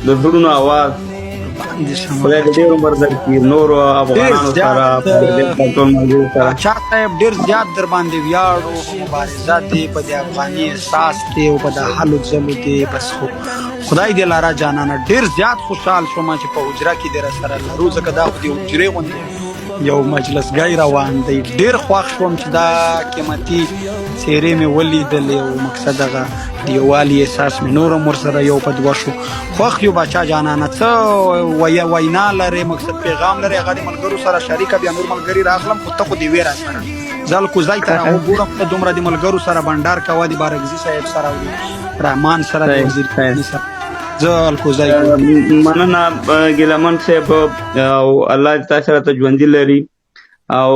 د زړونو اواز خدای دې ډېر عمر درکړي نورو افغانانو سره ټول ملګرو سره پاچا صاحب ډېر زیات در باندې ویاړو مبارزه دی په دې افغاني احساس دی او په د هلو ځلو دی بس خو خدای دې لاره جانانه ډېر زیات خوشحال شوم چې په حجره کې دې راسره لرو ځکه دا خو د حجرې غوندې یو مجلسګۍ روان دی ډېر خوښ شوم چې دا قیمتي څېرې مې ولیدلې او مقصد هغه د یووالي احساس مې نور هم ورسره یو په دوه شو خوښ یو باچا جانانه څه وینا لرې مقصد پیغام لرې هغه د ملګرو سره شریکه بیا نور ملګري راخلم خو ته خو دې وې راسره زه کوزی ته راوګورم ته دومره د ملګرو سره بنډار کوه د بارګزي صاحب سره او رحمان سره د وزیر خاني سره زه الکوزی مننه ګیلمن صاحب او الله دې تاسو سره ته ژوندي لري او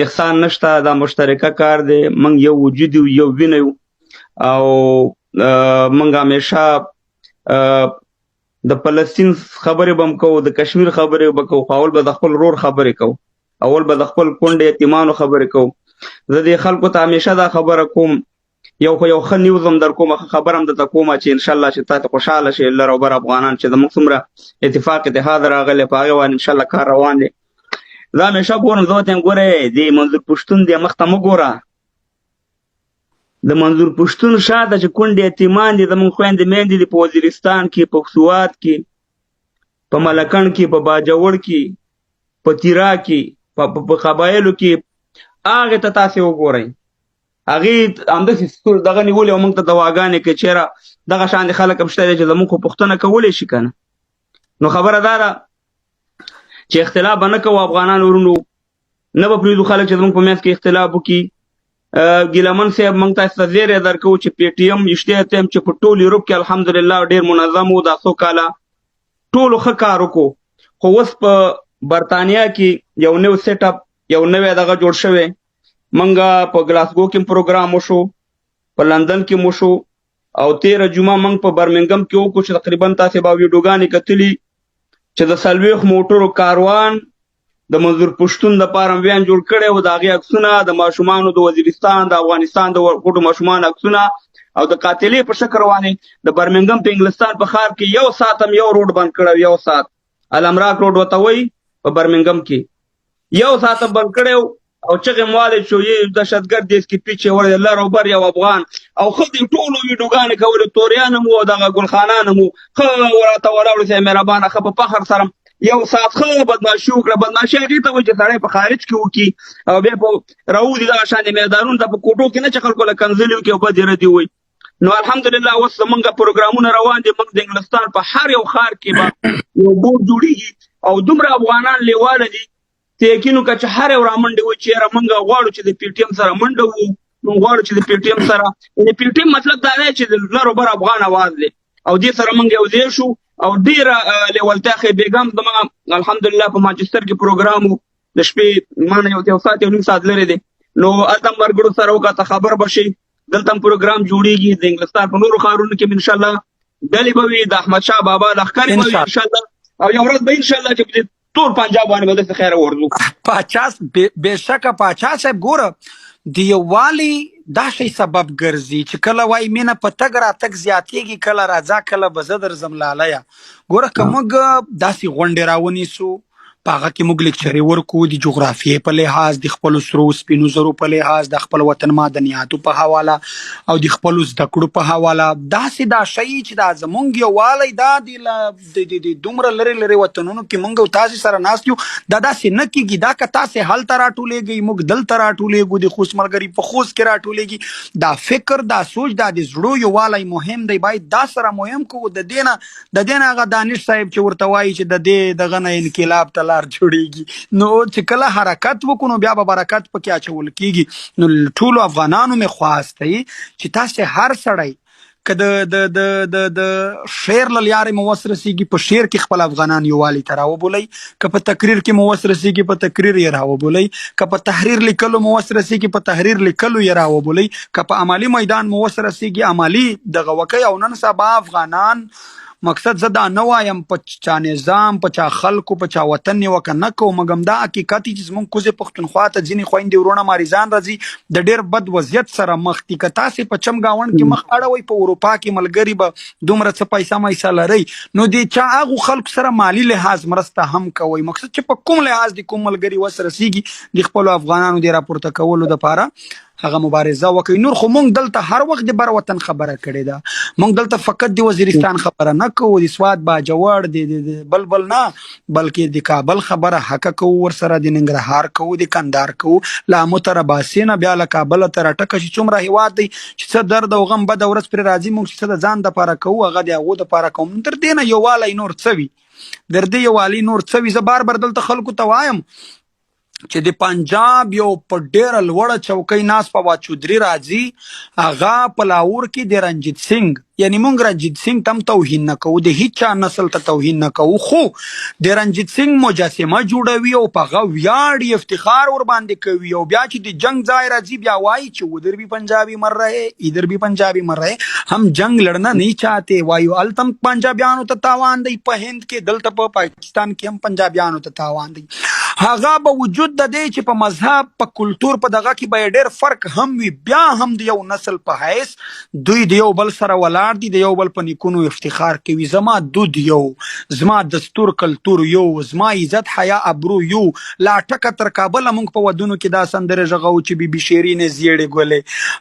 احسان نشته دا مشترکه کار دی موږ یو وجود یو وینه یو او موږ همیشه د فلسطین خبرې به هم کوو د کشمیر خبرې به کوو خو اول به د خپل رور خبرې کوو اول به د خپل کونډې یتیمانو خبرې کوو زه دې خلکو ته همیشه دا خبره کوم یو ښه نیوز هم در کوم خبر هم درته کومه چې انشاءالله چې تا ته خوشحاله شي لر او بر افغانان چې زموږ څومره اتفاق اتحاد راغلی په هغې باندې انشاءالله کار روان دی زه همیشه ګورم زه ورته یم ګورئ د منظور پښتون دې مخ ته مه ګوره د منظور پښتون شاته چې کونډې یتیمان دي زموږ خویندې میندې دي په وزیرستان کې په سوات کې په ملکڼ کې په باجوړ کې په تیرا کې په قبایلو کې هغې ته تاسې وګورئ هغې همداسې دغه نیولې او موږ ته دواګانې کوي چېرې دغه شانې خلک هم شته دی چې زموږ خو پوښتنه کولی شي که نه نو خبره دا ده چې اختلاف به نه کوو افغانان ورونو نه به پرېږدو خلک چې زموږ په منځ کې اختلاف وکړي ګیلمن صاحب موږ تاسو ته زیری درکوو چې پی ټي ایم رښتیا ته چې په ټول یورپ کې الحمدلله ډېر منظم و دا څو کاله ټولو ښه کار وکړو خو اوس په برطانیه کې یو نوی سیټ اپ یو نوی دغه جوړ شوی موږ په ګلاسګو کې پروګرام وشو په لندن کې مو شو او 13 جمعه موږ په برمنګم کې وکړو چې تقریبا تاسې به ویډیوګانې کتلي چې د 40 موټرو کاروان د منظور پښتون دپاره ویان جوړ کړی و د هغې عکسونه د ماشومانو د وزیرستان د افغانستان د غټو ماشومانو عکسونه او د قاتلې په شکل روانې د برمنګم په انګلستان په ښار کې یو ساعت هم یو روډ بند کړی یو ساعت الامراک روډ ورته وایي په برمنګم کې یو ساعت هم بند کړی او چغې مو والد شو یې دهشتګرد دیس کې پیچې وړی لر او بر یو افغان او ښځې ټولو ویډیوګانې کولې توریان هم او دغه ګلخانان هم ښه راته ولاړو چې مهربانه ښه په فخر سره یو ساعت ښه بدماشي وکړه بدماشي هغې ته وایي چې سړی په خارج کې وکړي او بیا په راوځي دغه شانې میدانونو ته په کوټو کې نه چې خلکو له کنځلې وکړي او بدې ردې وایي نو الحمدلله اوس زمونږ پروګرامونه روان دي موږ د انګلستان په هر یو ښار کې به یو بورډ جوړېږي او دومره افغانان لیواله دي ته یقین وکړه چې هر یو رامنډې وایي چې یاره موږ غواړو چې د پی ټي ایم سره منډه وو موږ غواړو چې د پی ټي ایم سره د پی ټي ایم مطلب دا دی چې د لر او بر افغان اواز دی او دې سره موږ یو ځای شو او ډېره لیوالتیا ښیي بیګم زما الحمدلله په مانچسټر کې پروګرام و د شپې ما نه یو ساعت یو نیم ساعت لرې دی نو هلته هم ملګرو سره وکړه خبر به شي دلته هم پروګرام جوړېږي د انګلستان په نورو ښارونو کې انشاءالله ډلې به وي د احمدشاه بابا لښکرې به وي انشاءالله او یو ورځ به انشاءالله چې په ټول پنجاب باندې به داسې خیره ورځو پاچا بېشکه پاچا صاحب ګوره د یووالي دا شی سبب ګرځي چې کله وایي مینه په تګ راتګ زیاتېږي کله راځه کله به زه درځم لالیه ګوره که موږ داسې غونډې راونیسو په هغه کې موږ لیکچرې ورکړو د جغرافیې په لحاظ د خپلو سرو سپینو زرو په لحاظ د خپل وطن معدنیاتو په حواله او د خپلو زده کړو په حواله داسې دا شی چې دا زمونږ یووالی دا د دومره لرې لرې وطنونو کې موږ او تاسې سره ناست یو دا داسې نه کېږي دا که تاسې هلته راټولېږئ موږ دلته راټولېږو د خوست ملګري په خوست کې راټولېږي دا فکر دا سوچ دا د زړو یووالی مهم دی باید دا سره مهم کوو د دې نه هغه دانش صاحب چې ورته وایي چې د دې دغه نه انقلاب ته لار جوړېږي نو چې کله حرکت وکړو نو بیا به برکت پکې اچول کېږي نو ټولو افغانانو مې خواست دی چې تاسې هر سړی که د شعر له لارې مو وس رسېږي په شعر کې خپل افغانان یووالي ته راوبولئ که په تقریر کې مو وس رسېږي په تقریر یې راوبولئ که په تحریر لیکلو مو وس رسېږي په تحریر لیکلو یې راوبولئ که په عملي میدان مو وس رسېږي عملي دغه وکئ او نن سبا افغانان مقصد زه دا نه وایم په چا نظام په چا خلکو په چا وطن نیوکه نه کوم مګم دا حقیقت چې زمونږ کوزې پښتونخوا ته ځینې خویندې ورونه ماریزان راځي د ډېر بد وضعیت سره مخ دي که تاسې په چم ګاونډ کې مخ اړوئ په اروپا کې ملګري به دومره څه پیسه میسه لرئ نو د چا هغو خلکو سره مالی لحاظ مرسته هم کوئ مقصد چې په کوم لحاظ د کوم ملګري وس رسیږي د خپلو افغانانو د راپورته کولو دپاره هغه مبارزه وکړي نور خو مونږ دلته هر وخت د بر وطن خبره کړې ده مونږ دلته فقط د وزیرستان خبره نه کوو د سوات باجوړ د بلبل نه بلکې د کابل خبره حق کوو ورسره د ننګرهار کوو د کندهار کوو له امو تر باسینه بیا له کابل تر ټکه چې څومره هیواد دی چې څه درد او غم بده ورځ پرې راځي مونږ چې څه د ځان دپاره کوو هغه د هغو دپاره کوم تر دې نه یووالی نور څه وي در دې یووالي نور څه وي زه بار بار دلته خلکو ته وایم چې د پنجاب یو په ډېره لوړه چوکۍ ناست فواد چودري راځي هغه په لاهور کې د رنجیت سنګ یعنی مونږ رنجیت سنګ ته هم توهین نه کوو د هیچ چا نسل ته توهین نه کوو خو د رنجیت سنګ مجسمه جوړوي او په هغه ویاړي افتخار ور باندې کوي او بیا چې د جنگ ځای راځي بیا وایي چې ادھر بھی پنجابی مر رہے ادھر بھی پنجابی مر رہے هم جنگ لڑنا نہیں چاہتے وایو التم پنجابیانو ته تاوان دی په هند کې دلته په پاکستان کې هم پنجابیانو ته تاوان دی هغه به وجود د دې چې په مذهب په کلتور په دغه کې به ډېر فرق هم وي بیا هم د یو نسل په حیث دوی د یو بل سره ولاړ دي د یو بل په نیکونو افتخار کوي زما دود یو زما دستور کلتور یو زما عزت حیا ابرو یو لا ټکه تر کابل مونږ په ودونو کې دا سندره ژغو چې بي بي شیرین زیړې ګلې